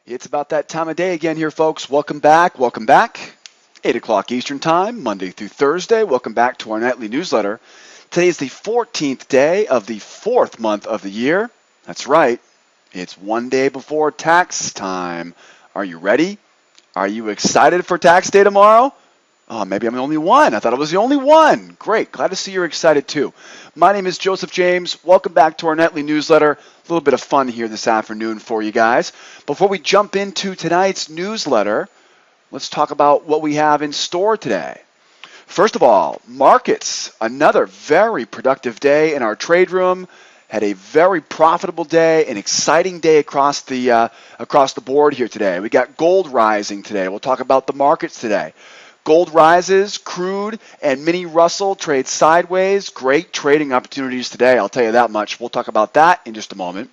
It's about that time of day again here, folks. Welcome back. Welcome back. 8 o'clock Eastern Time, Monday through Thursday. Welcome back to our nightly newsletter. Today is the 14th day of the 4th month of the year. That's right. It's one day before tax time. Are you ready? Are you excited for tax day tomorrow? Oh, maybe I'm the only one. I thought I was the only one. Great. Glad to see you're excited too. My name is Joseph James. Welcome back to our nightly newsletter. A little bit of fun here this afternoon for you guys. Before we jump into tonight's newsletter, let's talk about what we have in store today. First of all, markets. Another very productive day in our trade room. Had a very profitable day, an exciting day across the board here today. We got gold rising today. We'll talk about the markets today. Gold rises, crude and Mini-Russell trade sideways. Great trading opportunities today, I'll tell you that much. We'll talk about that in just a moment.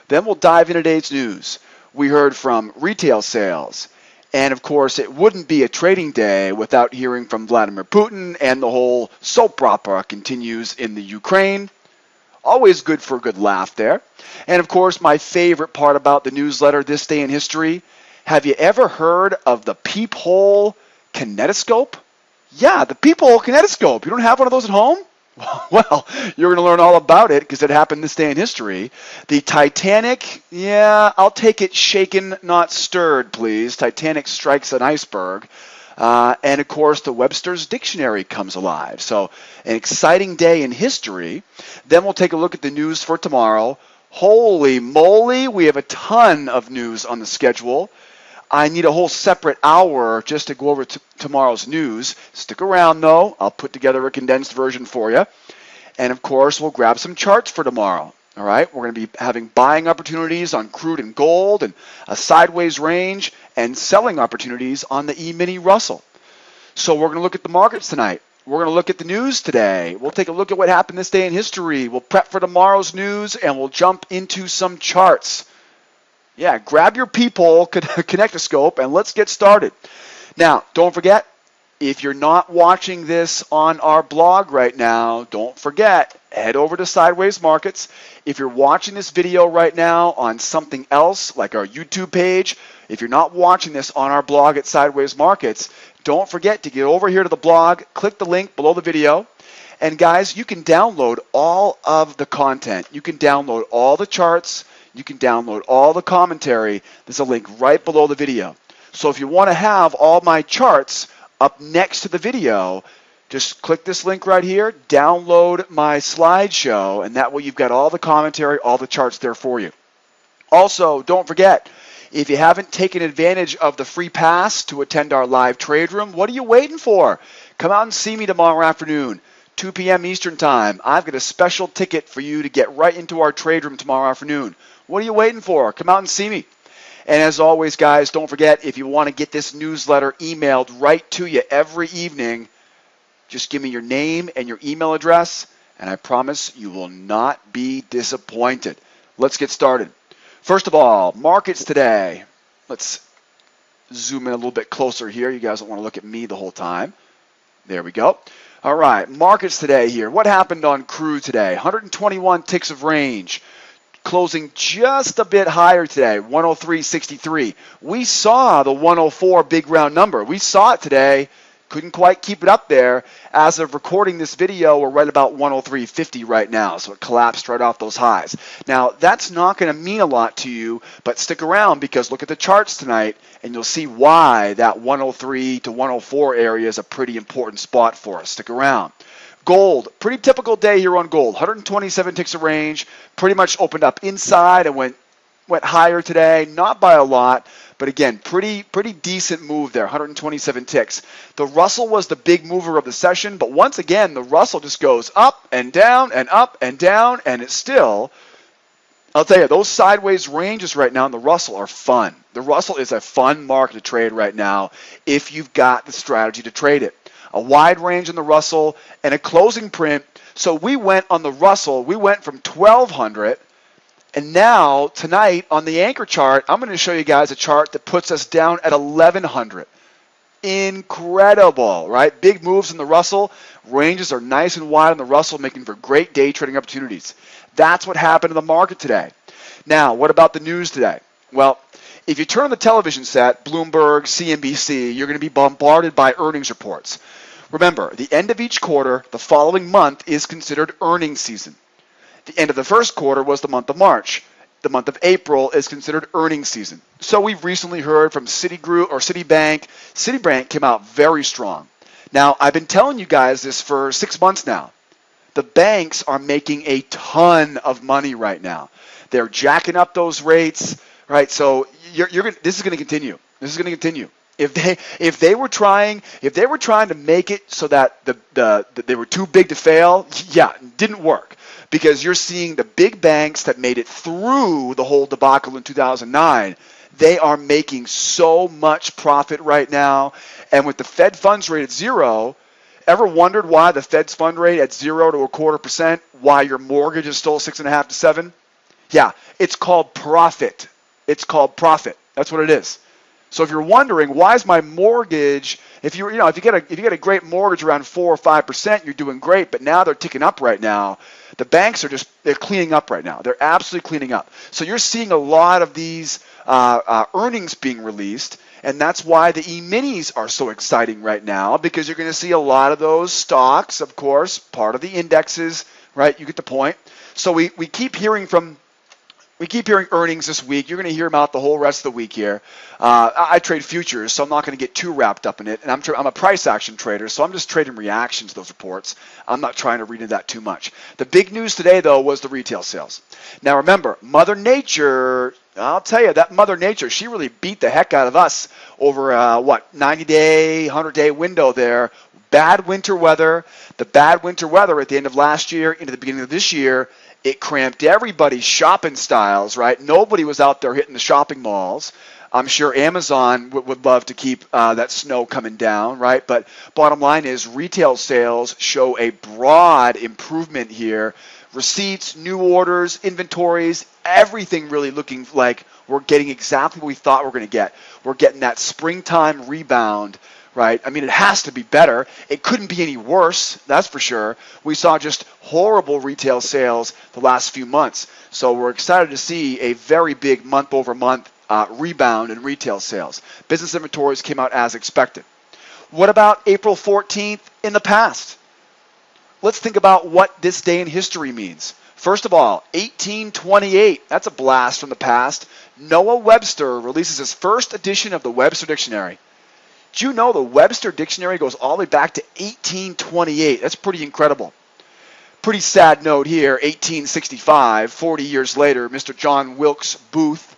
Then we'll dive into today's news. We heard from retail sales. And of course, it wouldn't be a trading day without hearing from Vladimir Putin, and the whole soap opera continues in the Ukraine. Always good for a good laugh there. And of course, my favorite part about the newsletter, This Day in History. Have you ever heard of the Peephole Kinetoscope? Yeah, the Peephole Kinetoscope. You don't have one of those at home? Well, you're going to learn all about it because it happened this day in history. The Titanic, yeah, I'll take it shaken, not stirred, please. Titanic strikes an iceberg. And of course, the Webster's dictionary comes alive. So an exciting day in history. Then we'll take a look at the news for tomorrow. Holy moly, we have a ton of news on the schedule. I need a whole separate hour just to go over tomorrow's news. Stick around, though. I'll put together a condensed version for you. And, of course, we'll grab some charts for tomorrow. All right? We're going to be having buying opportunities on crude and gold, and a sideways range, and selling opportunities on the Mini-Russell. So we're going to look at the markets tonight. We're going to look at the news today. We'll take a look at what happened this day in history. We'll prep for tomorrow's news, and we'll jump into some charts. Yeah, grab your Peephole Kinetoscope and let's get started. Now, don't forget, if you're not watching this on our blog right now, don't forget, head over to Sideways Markets. If you're watching this video right now on something else, like our YouTube page, if you're not watching this on our blog at Sideways Markets, don't forget to get over here to the blog, click the link below the video. And guys, you can download all of the content. You can download all the charts. You can download all the commentary. There's a link right below the video. So if you want to have all my charts up next to the video, just click this link right here, download my slideshow, and that way you've got all the commentary, all the charts there for you. Also, don't forget, if you haven't taken advantage of the free pass to attend our live trade room, what are you waiting for? Come out and see me tomorrow afternoon. 2 p.m. Eastern Time. I've got a special ticket for you to get right into our trade room tomorrow afternoon. What are you waiting for? Come out and see me. And as always, guys, don't forget, if you want to get this newsletter emailed right to you every evening, just give me your name and your email address, and I promise you will not be disappointed. Let's get started. First of all, markets today. Let's zoom in a little bit closer here. You guys don't want to look at me the whole time. There we go. All right, markets today here. What happened on crude today? 121 ticks of range, closing just a bit higher today, 103.63. We saw the 104 big round number. We saw it today. Couldn't quite keep it up there. As of recording this video, we're right about 103.50 right now, so it collapsed right off those highs. Now, that's not going to mean a lot to you, but stick around because look at the charts tonight, and you'll see why that 103 to 104 area is a pretty important spot for us. Stick around. Gold, pretty typical day here on gold. 127 ticks of range, pretty much opened up inside and went higher today, not by a lot, but again, pretty decent move there, 127 ticks. The Russell was the big mover of the session, but once again, the Russell just goes up and down and up and down, and it's still, I'll tell you, those sideways ranges right now in the Russell are fun. The Russell is a fun market to trade right now if you've got the strategy to trade it. A wide range in the Russell and a closing print. So we went on the Russell, we went from 1,200, and now, tonight, on the anchor chart, I'm going to show you guys a chart that puts us down at 1,100. Incredible, right? Big moves in the Russell. Ranges are nice and wide in the Russell, making for great day trading opportunities. That's what happened in the market today. Now, what about the news today? Well, if you turn on the television set, Bloomberg, CNBC, you're going to be bombarded by earnings reports. Remember, the end of each quarter, the following month, is considered earnings season. The end of the first quarter was the month of March. The month of April is considered earnings season. So we've recently heard from Citigroup or Citibank. Citibank came out very strong. Now, I've been telling you guys this for 6 months now. The banks are making a ton of money right now. They're jacking up those rates, right? So this is going to continue. This is going to continue. If they were trying to make it so that they were too big to fail, yeah, it didn't work, because you're seeing the big banks that made it through the whole debacle in 2009. They are making so much profit right now, and with the Fed funds rate at 0, ever wondered why the Fed's fund rate at 0 to 0.25%, why your mortgage is still 6.5 to 7? Yeah, it's called profit. It's called profit. That's what it is. So if you're wondering, why is my mortgage, if you get a great mortgage around 4 or 5%, you're doing great, but now they're ticking up right now. The banks are they're cleaning up right now. They're absolutely cleaning up. So you're seeing a lot of these earnings being released, and that's why the E-minis are so exciting right now, because you're going to see a lot of those stocks, of course, part of the indexes, right? You get the point. So we keep hearing earnings this week. You're going to hear about the whole rest of the week here. I trade futures, so I'm not going to get too wrapped up in it. And I'm a price action trader, so I'm just trading reactions to those reports. I'm not trying to read into that too much. The big news today, though, was the retail sales. Now, remember, Mother Nature, I'll tell you, that Mother Nature, she really beat the heck out of us over, 90-day, 100-day window there. Bad winter weather. The bad winter weather at the end of last year into the beginning of this year, it cramped everybody's shopping styles, right? Nobody was out there hitting the shopping malls. I'm sure Amazon would love to keep that snow coming down, right? But bottom line is retail sales show a broad improvement here. Receipts, new orders, inventories, everything really looking like we're getting exactly what we thought we were going to get. We're getting that springtime rebound, right? I mean, it has to be better. It couldn't be any worse, that's for sure. We saw just horrible retail sales the last few months. So we're excited to see a very big month-over-month rebound in retail sales. Business inventories came out as expected. What about April 14th in the past? Let's think about what this day in history means. First of all, 1828, that's a blast from the past. Noah Webster releases his first edition of the Webster Dictionary. Do you know the Webster Dictionary goes all the way back to 1828? That's pretty incredible. Pretty sad note here, 1865, 40 years later, Mr. John Wilkes Booth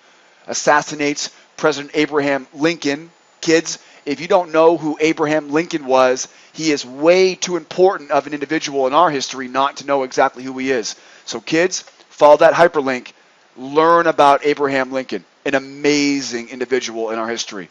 assassinates President Abraham Lincoln. Kids, if you don't know who Abraham Lincoln was, he is way too important of an individual in our history not to know exactly who he is. So kids, follow that hyperlink. Learn about Abraham Lincoln, an amazing individual in our history.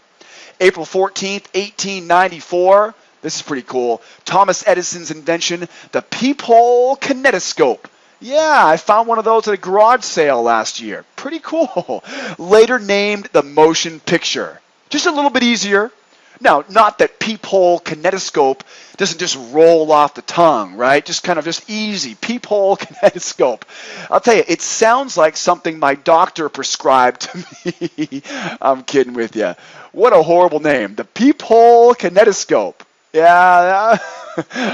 April 14th, 1894. This is pretty cool. Thomas Edison's invention, the Peephole Kinetoscope. Yeah, I found one of those at a garage sale last year. Pretty cool. Later named the motion picture. Just a little bit easier. Now, not that Peephole Kinetoscope doesn't just roll off the tongue, right? Just easy. Peephole Kinetoscope. I'll tell you, it sounds like something my doctor prescribed to me. I'm kidding with you. What a horrible name. The Peephole Kinetoscope. Yeah,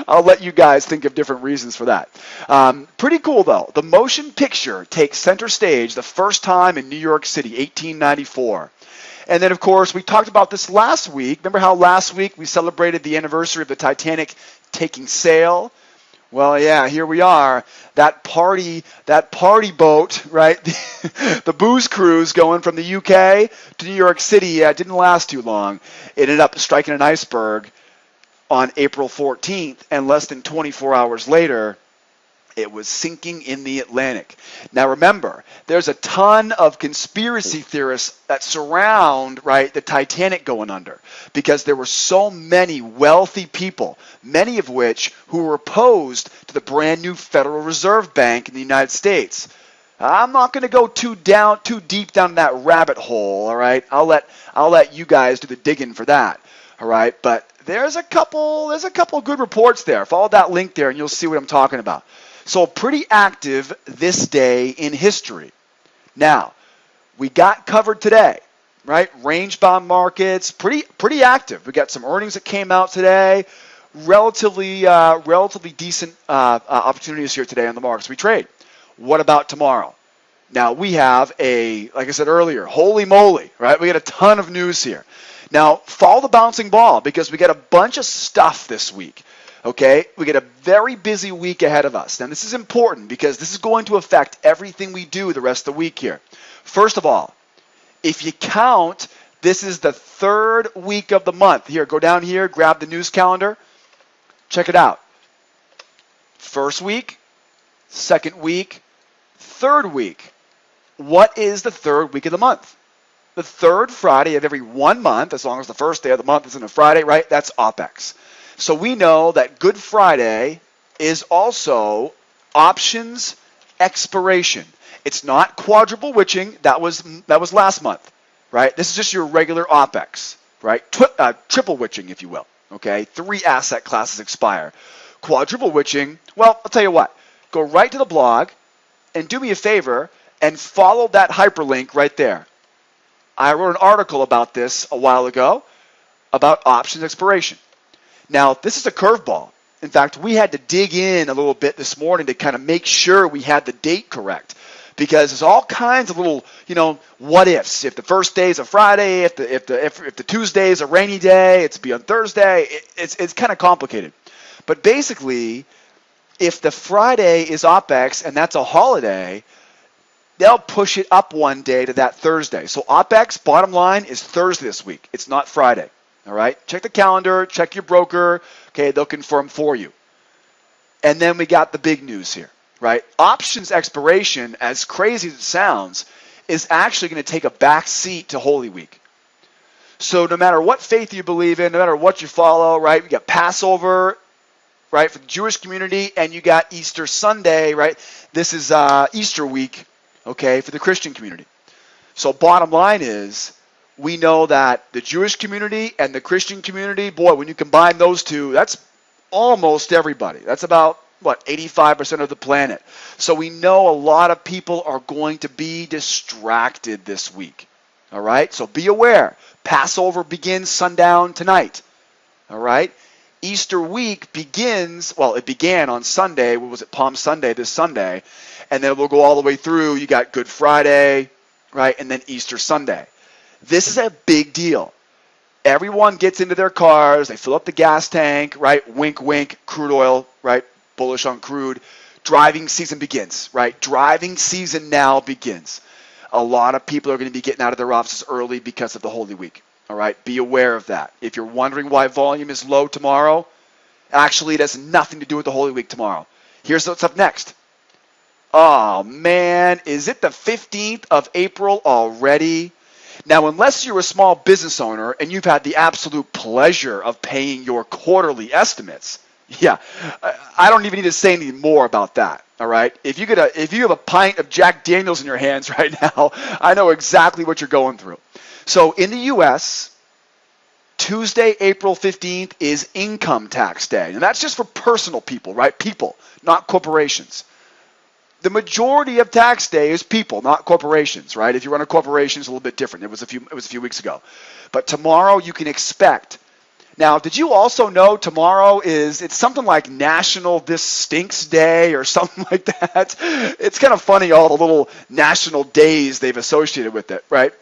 I'll let you guys think of different reasons for that. Pretty cool, though. The motion picture takes center stage the first time in New York City, 1894. And then, of course, we talked about this last week. Remember how last week we celebrated the anniversary of the Titanic taking sail? Well, yeah, here we are. That party boat, right? The booze cruise going from the UK to New York City, yeah, it didn't last too long. It ended up striking an iceberg on April 14th, and less than 24 hours later, it was sinking in the Atlantic. Now remember, there's a ton of conspiracy theorists that surround, right, the Titanic going under, because there were so many wealthy people, many of which who were opposed to the brand new Federal Reserve Bank in the United States. I'm not going to go too deep down that rabbit hole, all right? I'll let you guys do the digging for that, all right? But there's a couple good reports there. Follow that link there and you'll see what I'm talking about. So pretty active this day in history. Now, We got covered today, right? Range-bound markets, pretty active. We got some earnings that came out today. Relatively decent opportunities here today on the markets we trade. What about tomorrow? Now we have like I said earlier, Holy-Moly, right? We got a ton of news here. Now follow the bouncing ball because we got a bunch of stuff this week. Okay, we get a very busy week ahead of us. Now this is important because this is going to affect everything we do the rest of the week here. First of all, if you count, this is the third week of the month. Here, go down here, grab the news calendar. Check it out. First week, second week, third week. What is the third week of the month? The third Friday of every 1 month, as long as the first day of the month isn't a Friday, right? That's OPEX. So we know that Good Friday is also options expiration. It's not quadruple witching. That was last month, right? This is just your regular OPEX, right? Triple witching, if you will. Okay, 3 asset classes expire. Quadruple witching, well, I'll tell you what. Go right to the blog and do me a favor and follow that hyperlink right there. I wrote an article about this a while ago about options expiration. Now, this is a curveball. In fact, we had to dig in a little bit this morning to kind of make sure we had the date correct. Because there's all kinds of little, what ifs. If the first day is a Friday, if the Tuesday is a rainy day, it's be on Thursday. It's kind of complicated. But basically, if the Friday is OPEX and that's a holiday, they'll push it up one day to that Thursday. So OPEX, bottom line, is Thursday this week. It's not Friday. All right? Check the calendar. Check your broker. Okay, they'll confirm for you. And then we got the big news here. Right? Options expiration, as crazy as it sounds, is actually going to take a back seat to Holy Week. So no matter what faith you believe in, no matter what you follow, right? We got Passover, right, for the Jewish community, and you got Easter Sunday, right? This is Easter week, okay, for the Christian community. So bottom line is, we know that the Jewish community and the Christian community, boy, when you combine those two, that's almost everybody. That's about 85% of the planet. So we know a lot of people are going to be distracted this week. All right? So be aware. Passover begins sundown tonight. All right? Easter week begins, it began on Sunday. What was it? Palm Sunday, this Sunday. And then we'll go all the way through. You got Good Friday, right? And then Easter Sunday. This is a big deal. Everyone gets into their cars. They fill up the gas tank, right? Wink, wink, crude oil, right? Bullish on crude. Driving season begins, right? Driving season now begins. A lot of people are going to be getting out of their offices early because of the Holy Week, all right? Be aware of that. If you're wondering why volume is low tomorrow, actually it has nothing to do with the Holy Week tomorrow. Here's what's up next. Oh, man, is it the 15th of April already? Now, unless you're a small business owner and you've had the absolute pleasure of paying your quarterly estimates, yeah, I don't even need to say anything more about that, all right? If you have a pint of Jack Daniels in your hands right now, I know exactly what you're going through. So in the U.S., Tuesday, April 15th is income tax day. And that's just for personal people, right? People, not corporations. The majority of tax day is people, not corporations, right? If you run a corporation, it's a little bit different. It was a few weeks ago. But tomorrow you can expect. Now, did you also know tomorrow it's something like National This Stinks Day or something like that? It's kind of funny, all the little national days they've associated with it, right?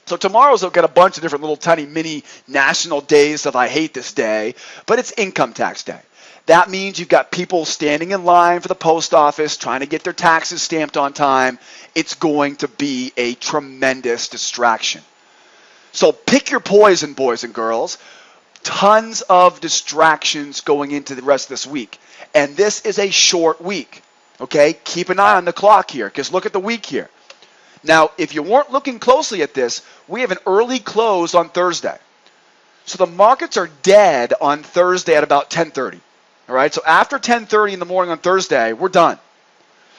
So tomorrow's got a bunch of different little tiny mini national days of I hate this day, but it's income tax day. That means you've got people standing in line for the post office trying to get their taxes stamped on time. It's going to be a tremendous distraction. So pick your poison, boys and girls. Tons of distractions going into the rest of this week. And this is a short week. Okay? Keep an eye on the clock here because look at the week here. Now, if you weren't looking closely at this, we have an early close on Thursday. So the markets are dead on Thursday at about 10:30. All right? So after 10:30 in the morning on Thursday, we're done.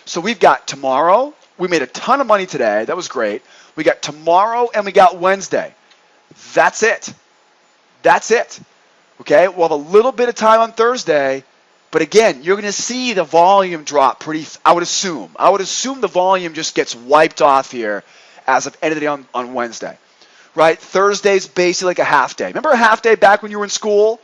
So we've got tomorrow. We made a ton of money today. That was great. We got tomorrow and we got Wednesday. That's it. That's it. Okay? We'll have a little bit of time on Thursday. But again, you're going to see the volume drop I would assume. I would assume the volume just gets wiped off here as of end of the day on Wednesday. Right? Thursday's basically like a half day. Remember a half day back when you were in school?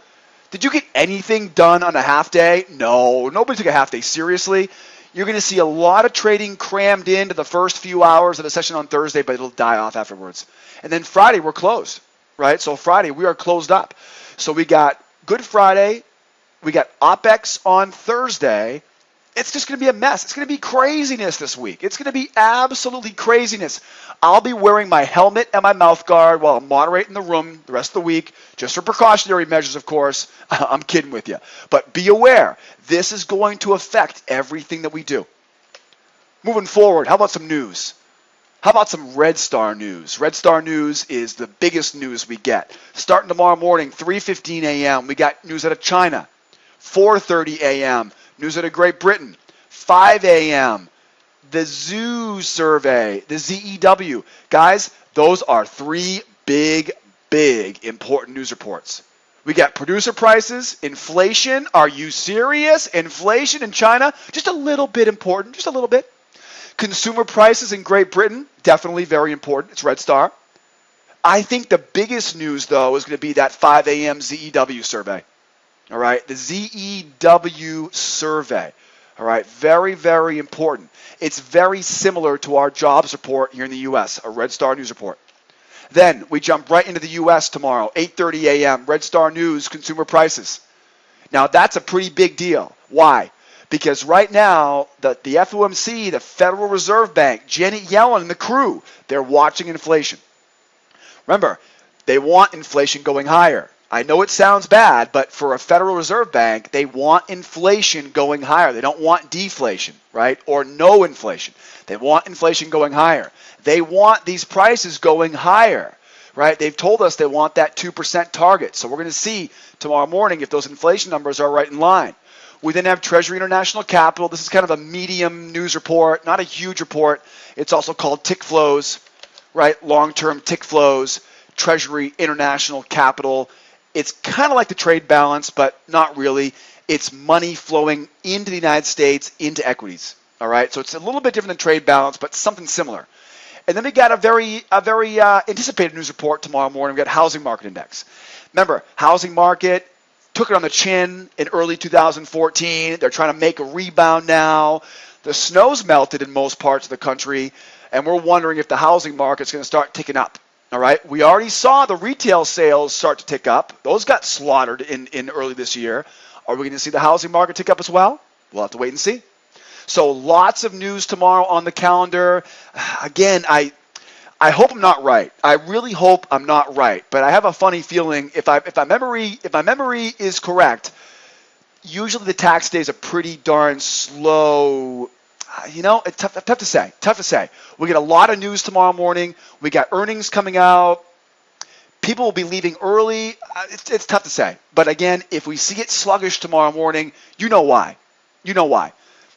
Did you get anything done on a half day? No, nobody took a half day seriously. You're going to see a lot of trading crammed into the first few hours of the session on Thursday, but it'll die off afterwards. And then Friday, we're closed, right? So Friday, we are closed up. So we got Good Friday. We got OPEX on Thursday. It's just going to be a mess. It's going to be craziness this week. It's going to be absolutely craziness. I'll be wearing my helmet and my mouth guard while I'm moderating the room the rest of the week, just for precautionary measures, of course. I'm kidding with you. But be aware, this is going to affect everything that we do. Moving forward, how about some news? How about some Red Star news? Red Star news is the biggest news we get. Starting tomorrow morning, 3:15 a.m., we got news out of China. 4:30 a.m., news out of Great Britain. 5 a.m., the Zoo survey, the ZEW. Guys, those are three big important news reports. We got producer prices, inflation. Are you serious? Inflation in China, just a little bit important, just a little bit. Consumer prices in Great Britain, definitely very important. It's Red Star. I think the biggest news, though, is going to be that 5 a.m. ZEW survey. All right, the ZEW survey. All right, very important. It's very similar to our jobs report here in the U.S., a Red Star news report. Then we jump right into the U.S. tomorrow, 8:30 a.m., Red Star News, consumer prices. Now, that's a pretty big deal. Why? Because right now, the FOMC, the Federal Reserve Bank, Janet Yellen and the crew, they're watching inflation. Remember, they want inflation going higher. I know it sounds bad, but for a Federal Reserve Bank, they want inflation going higher. They don't want deflation, right? Or no inflation. They want inflation going higher. They want these prices going higher, right? They've told us they want that 2% target. So we're going to see tomorrow morning if those inflation numbers are right in line. We then have Treasury International Capital. This is kind of a medium news report, not a huge report. It's also called tick flows, right? Long-term tick flows, Treasury International Capital. It's kind of like the trade balance, but not really. It's money flowing into the United States, into equities. All right, so it's a little bit different than trade balance, but something similar. And then we got a very anticipated news report tomorrow morning. We got housing market index. Remember, housing market took it on the chin in early 2014. They're trying to make a rebound now. The snow's melted in most parts of the country, and we're wondering if the housing market's going to start ticking up. All right, we already saw the retail sales start to tick up. Those got slaughtered in early this year. Are we going to see the housing market tick up as well? We'll have to wait and see. So lots of news tomorrow on the calendar. Again, I hope I'm not right. I really hope I'm not right. But I have a funny feeling if my memory is correct, usually the tax day is a pretty darn slow. It's tough to say. Tough to say. We get a lot of news tomorrow morning. We got earnings coming out. People will be leaving early. It's tough to say. But again, if we see it sluggish tomorrow morning, you know why. You know why.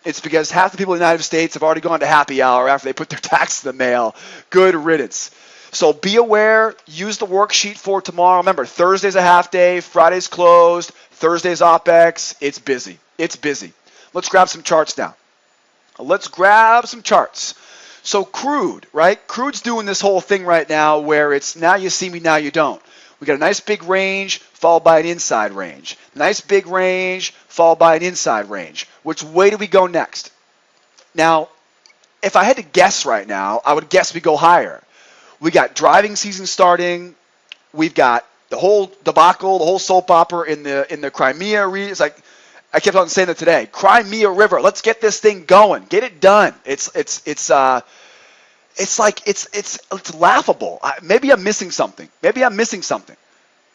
It's because half the people in the United States have already gone to happy hour after they put their tax in the mail. Good riddance. So be aware. Use the worksheet for tomorrow. Remember, Thursday's a half day. Friday's closed. Thursday's OPEX. It's busy. It's busy. Let's grab some charts now. Let's grab some charts. So crude, right? Crude's doing this whole thing right now where it's now you see me, now you don't. We got a nice big range followed by an inside range. Nice big range followed by an inside range. Which way do we go next? Now, if I had to guess right now, I would guess we go higher. We got driving season starting. We've got the whole debacle, the whole soap opera in the Crimea region. It's like I kept on saying that today. Crimea River. Let's get this thing going. Get it done. It's laughable. Maybe I'm missing something.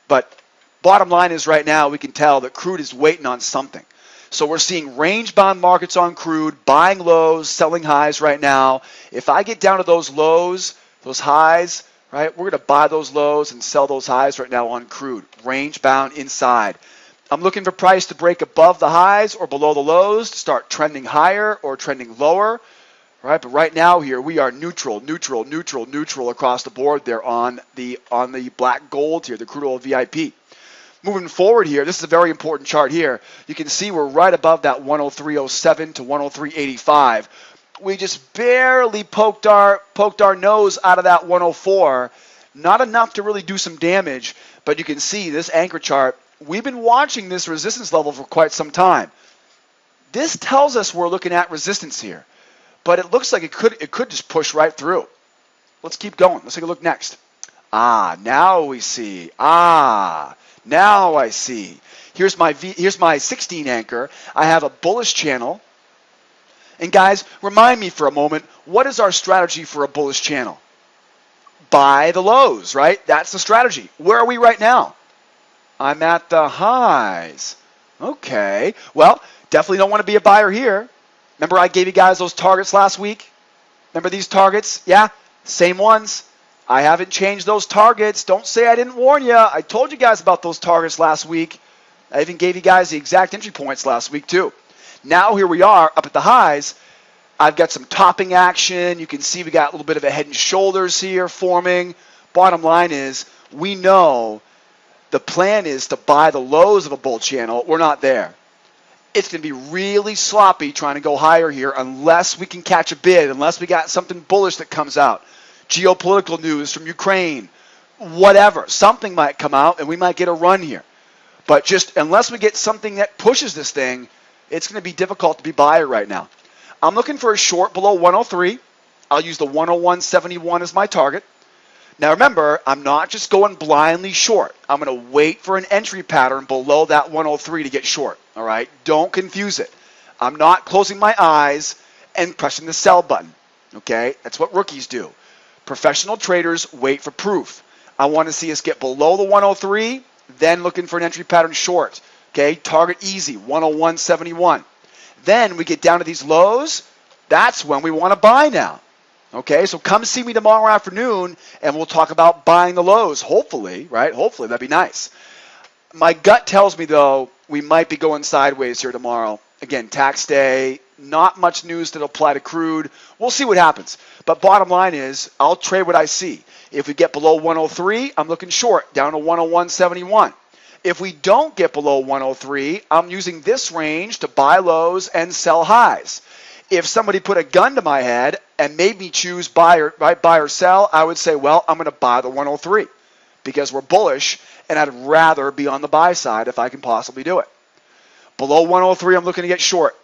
But bottom line is right now we can tell that crude is waiting on something. So we're seeing range-bound markets on crude, buying lows, selling highs right now. If I get down to those lows, those highs, right, we're going to buy those lows and sell those highs right now on crude. Range-bound inside. I'm looking for price to break above the highs or below the lows to start trending higher or trending lower. Right, but right now here we are neutral across the board there on the black gold here, the crude oil VIP. Moving forward here, this is a very important chart here. You can see we're right above that 103.07 to 103.85. We just barely poked our nose out of that 104. Not enough to really do some damage, but you can see this anchor chart. We've been watching this resistance level for quite some time. This tells us we're looking at resistance here, but it looks like it could just push right through. Let's keep going. Let's take a look next. Now we see. Now I see. Here's my 16 anchor. I have a bullish channel. And guys, remind me for a moment, what is our strategy for a bullish channel? Buy the lows, right? That's the strategy. Where are we right now? I'm at the highs. Okay. Well, definitely don't want to be a buyer here. Remember I gave you guys those targets last week? Remember these targets? Yeah, same ones. I haven't changed those targets. Don't say I didn't warn you. I told you guys about those targets last week. I even gave you guys the exact entry points last week too. Now here we are up at the highs. I've got some topping action. You can see we got a little bit of a head and shoulders here forming. Bottom line is we know the plan is to buy the lows of a bull channel. We're not there. It's going to be really sloppy trying to go higher here unless we can catch a bid, unless we got something bullish that comes out. Geopolitical news from Ukraine, whatever. Something might come out and we might get a run here. But just unless we get something that pushes this thing, it's going to be difficult to be buyer right now. I'm looking for a short below 103. I'll use the 101.71 as my target. Now remember, I'm not just going blindly short. I'm going to wait for an entry pattern below that 103 to get short. All right? Don't confuse it. I'm not closing my eyes and pressing the sell button. Okay? That's what rookies do. Professional traders wait for proof. I want to see us get below the 103, then looking for an entry pattern short. Okay? Target easy, 101.71. Then we get down to these lows. That's when we want to buy now. Okay, so come see me tomorrow afternoon, and we'll talk about buying the lows, hopefully, right? Hopefully, that'd be nice. My gut tells me, though, we might be going sideways here tomorrow. Again, tax day, not much news that'll apply to crude. We'll see what happens. But bottom line is, I'll trade what I see. If we get below 103, I'm looking short, down to 101.71. If we don't get below 103, I'm using this range to buy lows and sell highs. If somebody put a gun to my head and made me choose buy or sell, I would say, well, I'm going to buy the 103 because we're bullish, and I'd rather be on the buy side if I can possibly do it. Below 103, I'm looking to get short.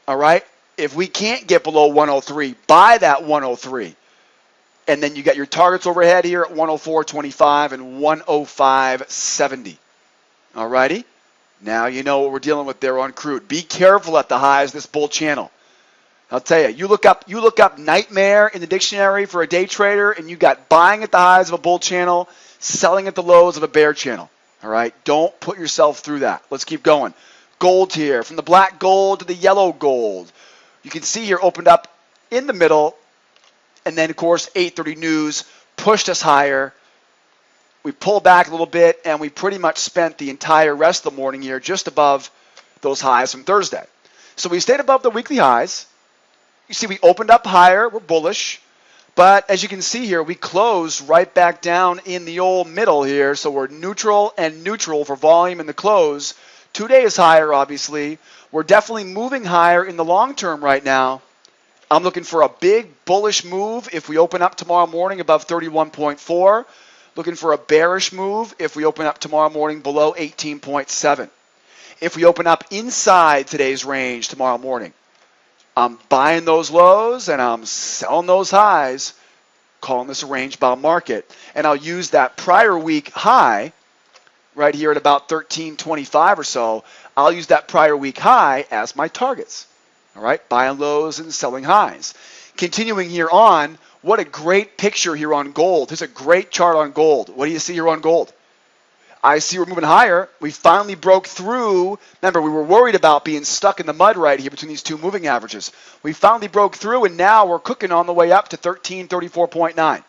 All right? If we can't get below 103, buy that 103. And then you got your targets overhead here at 104.25 and 105.70. All righty? Now you know what we're dealing with there on crude. Be careful at the highs of this bull channel. I'll tell you, you look up nightmare in the dictionary for a day trader, and you got buying at the highs of a bull channel, selling at the lows of a bear channel. All right? Don't put yourself through that. Let's keep going. Gold here, from the black gold to the yellow gold. You can see here opened up in the middle, and then, of course, 8:30 news pushed us higher. We pulled back a little bit, and we pretty much spent the entire rest of the morning here just above those highs from Thursday. So we stayed above the weekly highs. You see we opened up higher. We're bullish. But as you can see here, we closed right back down in the old middle here. So we're neutral and neutral for volume in the close. 2 days higher, obviously. We're definitely moving higher in the long term right now. I'm looking for a big bullish move if we open up tomorrow morning above 31.4. Looking for a bearish move if we open up tomorrow morning below 18.7. If we open up inside today's range tomorrow morning, I'm buying those lows and I'm selling those highs, calling this a range-bound market. And I'll use that prior week high right here at about 13.25 or so. I'll use that prior week high as my targets. All right, buying lows and selling highs. Continuing here on, what a great picture here on gold. Here's a great chart on gold. What do you see here on gold? I see we're moving higher. We finally broke through. Remember, we were worried about being stuck in the mud right here between these two moving averages. We finally broke through, and now we're cooking on the way up to 1334.9.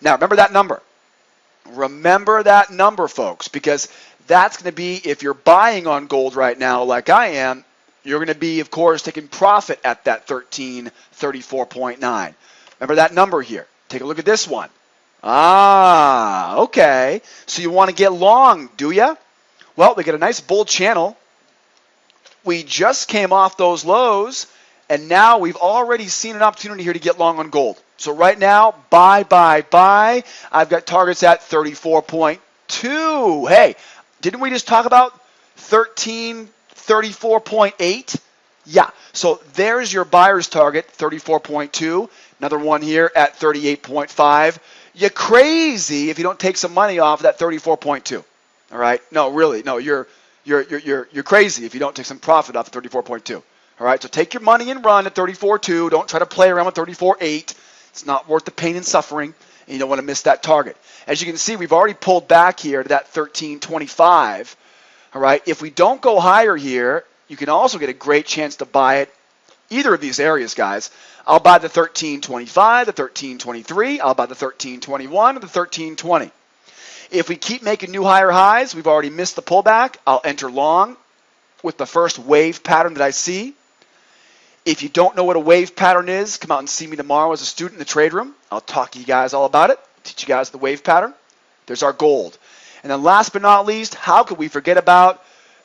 Now, remember that number. Remember that number, folks, because that's going to be, if you're buying on gold right now like I am, you're going to be, of course, taking profit at that 1334.9. Remember that number here. Take a look at this one. Okay. So you want to get long, do you? Well, we get a nice bull channel. We just came off those lows, And now we've already seen an opportunity here to get long on gold. So right now, buy. I've got targets at 34.2. Hey, didn't we just talk about 34.8? Yeah, so there's your buyer's target, 34.2. Another one here at 38.5. You're crazy if you don't take some money off of that 34.2. All right? No, really, no, you're crazy if you don't take some profit off of 34.2. All right, so take your money and run at 34.2. Don't try to play around with 34.8. It's not worth the pain and suffering, and you don't want to miss that target. As you can see, we've already pulled back here to that 13.25. All right, if we don't go higher here, you can also get a great chance to buy it either of these areas, guys. I'll buy the 13.25, the 13.23. I'll buy the 13.21 or the 13.20. If we keep making new higher highs, we've already missed the pullback. I'll enter long with the first wave pattern that I see. If you don't know what a wave pattern is, come out and see me tomorrow as a student in the trade room. I'll talk to you guys all about it, teach you guys the wave pattern. There's our gold. And then last but not least, how could we forget about,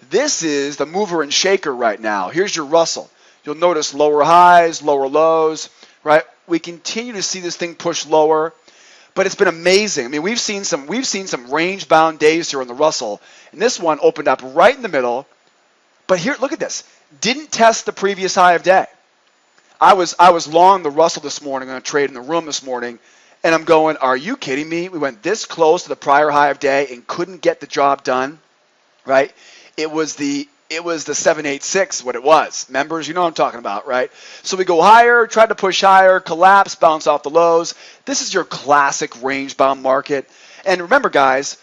this is the mover and shaker right now. Here's your Russell. You'll notice lower highs, lower lows, right? We continue to see this thing push lower, but it's been amazing. I mean, we've seen some range-bound days here on the Russell, and this one opened up right in the middle. But here, look at this. Didn't test the previous high of day. I was long the Russell this morning on a trade in the room this morning, and I'm going, are you kidding me? We went this close to the prior high of day and couldn't get the job done, right? It was the 786, what it was. Members, you know what I'm talking about, right? So we go higher, tried to push higher, collapse, bounce off the lows. This is your classic range-bound market. And remember, guys,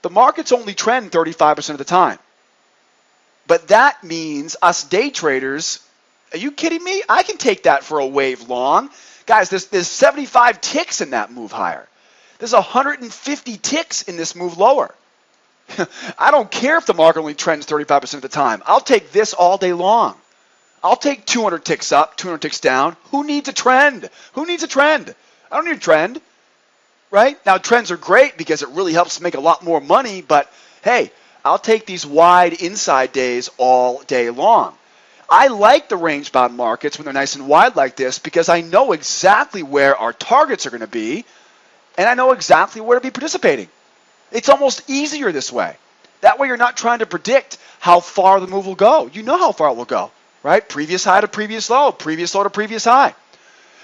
the markets only trend 35% of the time. But that means us day traders, are you kidding me? I can take that for a wave long. Guys, there's 75 ticks in that move higher. There's 150 ticks in this move lower. I don't care if the market only trends 35% of the time. I'll take this all day long. I'll take 200 ticks up, 200 ticks down. Who needs a trend? Who needs a trend? I don't need a trend, right? Now, trends are great because it really helps make a lot more money, but hey, I'll take these wide inside days all day long. I like the range-bound markets when they're nice and wide like this because I know exactly where our targets are going to be, and I know exactly where to be participating. It's almost easier this way. That way you're not trying to predict how far the move will go. You know how far it will go, right? Previous high to previous low to previous high.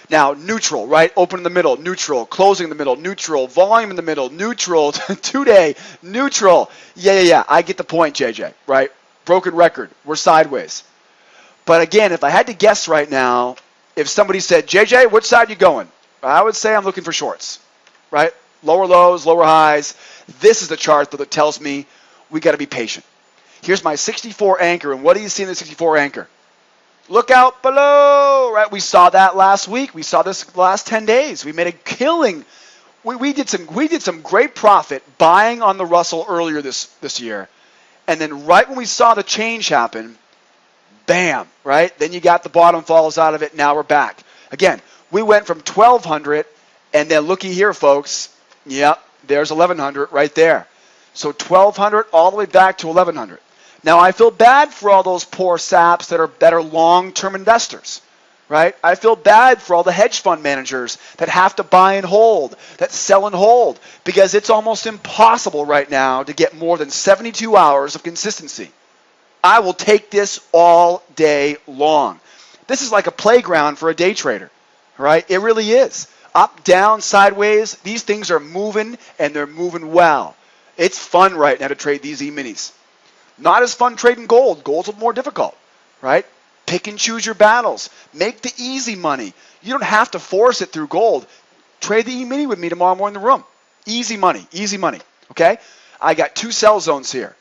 Now, neutral, right? Open in the middle, neutral. Closing in the middle, neutral. Volume in the middle, neutral. 2-day, neutral. Yeah. I get the point, JJ, right? Broken record. We're sideways. But again, if I had to guess right now, if somebody said, JJ, which side are you going? I would say I'm looking for shorts, right? Lower lows, lower highs. This is the chart, though, that tells me we got to be patient. Here's my 64 anchor, and what do you see in the 64 anchor? Look out below, right? We saw that last week. We saw this the last 10 days. We made a killing. We did some great profit buying on the Russell earlier this year, and then right when we saw the change happen, bam, right? Then you got the bottom falls out of it. Now we're back again. We went from 1,200, and then looky here, folks. Yep, there's 1,100 right there. So 1,200 all the way back to 1,100. Now, I feel bad for all those poor saps that are long-term investors, right? I feel bad for all the hedge fund managers that have to buy and hold, that sell and hold, because it's almost impossible right now to get more than 72 hours of consistency. I will take this all day long. This is like a playground for a day trader, right? It really is. Up, down, sideways, these things are moving, and they're moving well. It's fun right now to trade these E-minis. Not as fun trading gold. Gold's a little more difficult, right? Pick and choose your battles. Make the easy money. You don't have to force it through gold. Trade the E-mini with me tomorrow morning in the room. Easy money, okay? I got 2 sell zones here,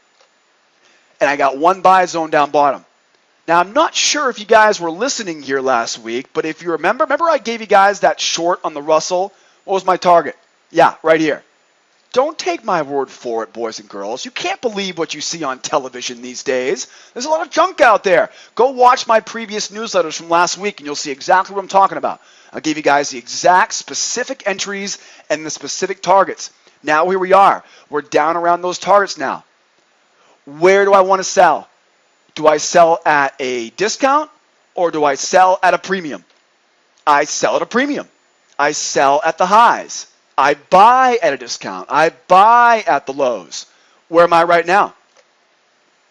and I got 1 buy zone down bottom. Now, I'm not sure if you guys were listening here last week, but if you remember I gave you guys that short on the Russell. What was my target? Yeah, right here. Don't take my word for it, boys and girls. You can't believe what you see on television these days. There's a lot of junk out there. Go watch my previous newsletters from last week, and you'll see exactly what I'm talking about. I'll give you guys the exact specific entries and the specific targets. Now here we are. We're down around those targets now. Where do I want to sell? Do I sell at a discount or do I sell at a premium? I sell at a premium. I sell at the highs. I buy at a discount. I buy at the lows. Where am I right now?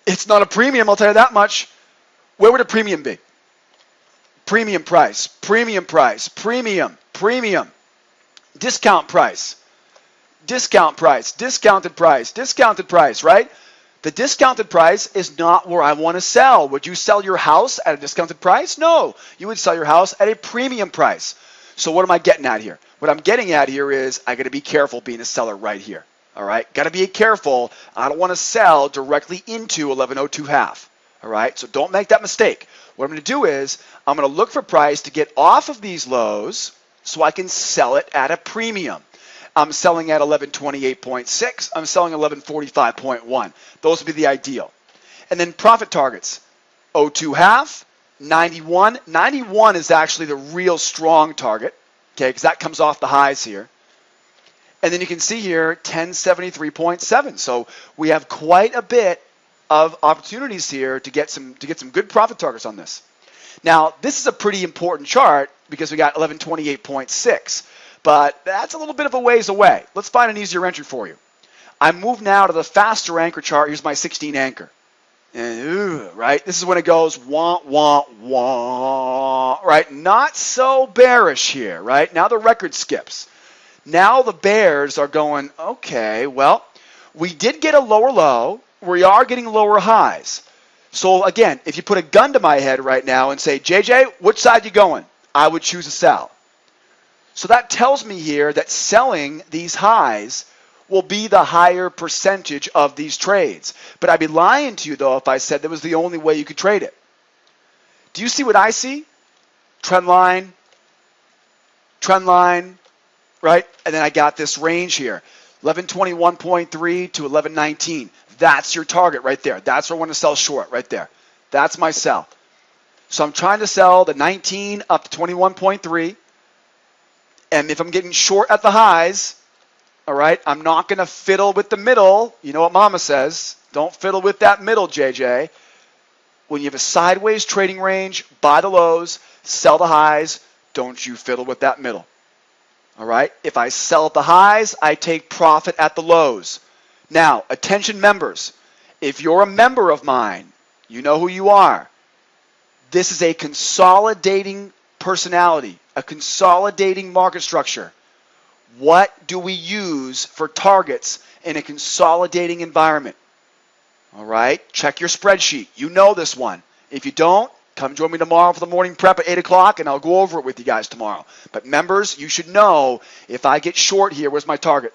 It's not a premium, I'll tell you that much. Where would a premium be? Premium price, premium price, premium, premium. Discount price, discount price, discounted price, right? The discounted price is not where I want to sell. Would you sell your house at a discounted price? No, you would sell your house at a premium price. So what am I getting at here? What I'm getting at here is I got to be careful being a seller right here. All right, got to be careful. I don't want to sell directly into 1102 half. All right, so don't make that mistake. What I'm going to do is I'm going to look for price to get off of these lows so I can sell it at a premium. I'm selling at 1128.6. I'm selling 1145.1. Those would be the ideal. And then profit targets. 02 half, 91. 91 is actually the real strong target, okay, because that comes off the highs here. And then you can see here 1073.7. So we have quite a bit of opportunities here to get some good profit targets on this. Now, this is a pretty important chart because we got 1128.6. But that's a little bit of a ways away. Let's find an easier entry for you. I move now to the faster anchor chart. Here's my 16 anchor. And, right? This is when it goes wah, wah, wah, right? Not so bearish here, right? Now the record skips. Now the bears are going, okay, well, we did get a lower low. We are getting lower highs. So again, if you put a gun to my head right now and say, JJ, which side you going? I would choose to sell. So that tells me here that selling these highs will be the higher percentage of these trades. But I'd be lying to you, though, if I said that was the only way you could trade it. Do you see what I see? Trend line, right? And then I got this range here, 1121.3 to 1119. That's your target right there. That's where I want to sell short right there. That's my sell. So I'm trying to sell the 19 up to 21.3. And if I'm getting short at the highs, all right, I'm not going to fiddle with the middle. You know what mama says. Don't fiddle with that middle, JJ. When you have a sideways trading range, buy the lows, sell the highs. Don't you fiddle with that middle. All right? If I sell at the highs, I take profit at the lows. Now, attention members. If you're a member of mine, you know who you are. This is a consolidating personality, a consolidating market structure. What do we use for targets in a consolidating environment? All right, check your spreadsheet. You know this one. If you don't, come join me tomorrow for the morning prep at 8 o'clock, and I'll go over it with you guys tomorrow. But members, you should know if I get short here, where's my target?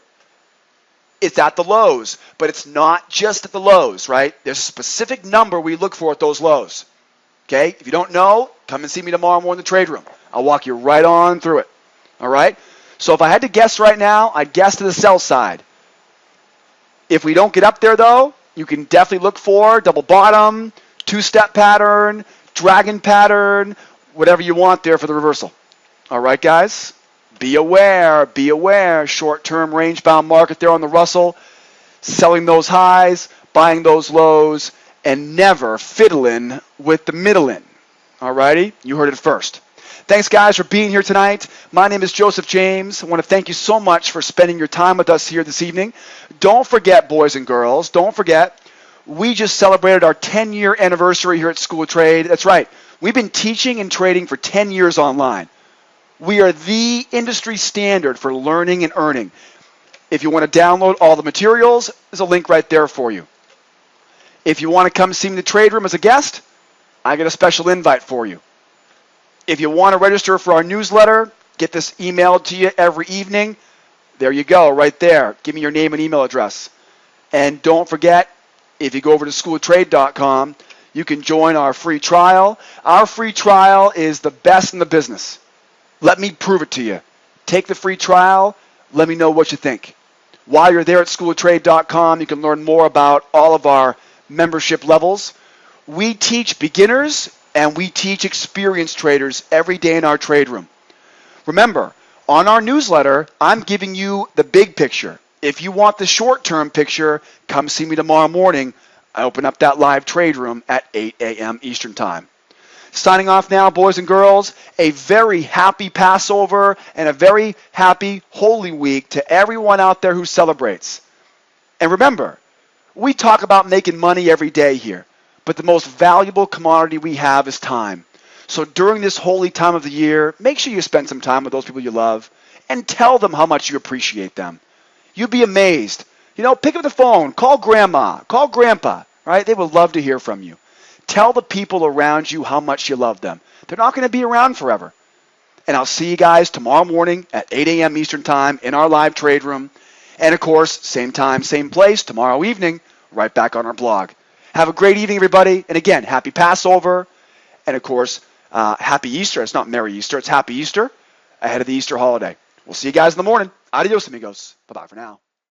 It's at the lows, but it's not just at the lows, right? There's a specific number we look for at those lows. Okay, if you don't know, come and see me tomorrow morning in the trade room. I'll walk you right on through it. All right? So if I had to guess right now, I'd guess to the sell side. If we don't get up there, though, you can definitely look for double bottom, two-step pattern, dragon pattern, whatever you want there for the reversal. All right, guys? Be aware, be aware. Short-term range-bound market there on the Russell. Selling those highs, buying those lows, and never fiddling with the middling. All righty? You heard it first. Thanks, guys, for being here tonight. My name is Joseph James. I want to thank you so much for spending your time with us here this evening. Don't forget, boys and girls, don't forget, we just celebrated our 10-year anniversary here at School of Trade. That's right. We've been teaching and trading for 10 years online. We are the industry standard for learning and earning. If you want to download all the materials, there's a link right there for you. If you want to come see me in the trade room as a guest, I got a special invite for you. If you want to register for our newsletter, get this emailed to you every evening. There you go, right there. Give me your name and email address. And don't forget, if you go over to schooloftrade.com, you can join our free trial. Our free trial is the best in the business. Let me prove it to you. Take the free trial. Let me know what you think. While you're there at schooloftrade.com, you can learn more about all of our membership levels. We teach beginners and we teach experienced traders every day in our trade room. Remember, on our newsletter, I'm giving you the big picture. If you want the short-term picture, come see me tomorrow morning. I open up that live trade room at 8 a.m. Eastern Time. Signing off now, boys and girls. A very happy Passover and a very happy Holy Week to everyone out there who celebrates. And remember, we talk about making money every day here, but the most valuable commodity we have is time. So during this holy time of the year, make sure you spend some time with those people you love and tell them how much you appreciate them. You'd be amazed. Pick up the phone, call grandma, call grandpa, right? They would love to hear from you. Tell the people around you how much you love them. They're not going to be around forever. And I'll see you guys tomorrow morning at 8 a.m. Eastern Time in our live trade room. And, of course, same time, same place, tomorrow evening, right back on our blog. Have a great evening, everybody. And, again, happy Passover. And, of course, happy Easter. It's not Merry Easter. It's Happy Easter ahead of the Easter holiday. We'll see you guys in the morning. Adios, amigos. Bye-bye for now.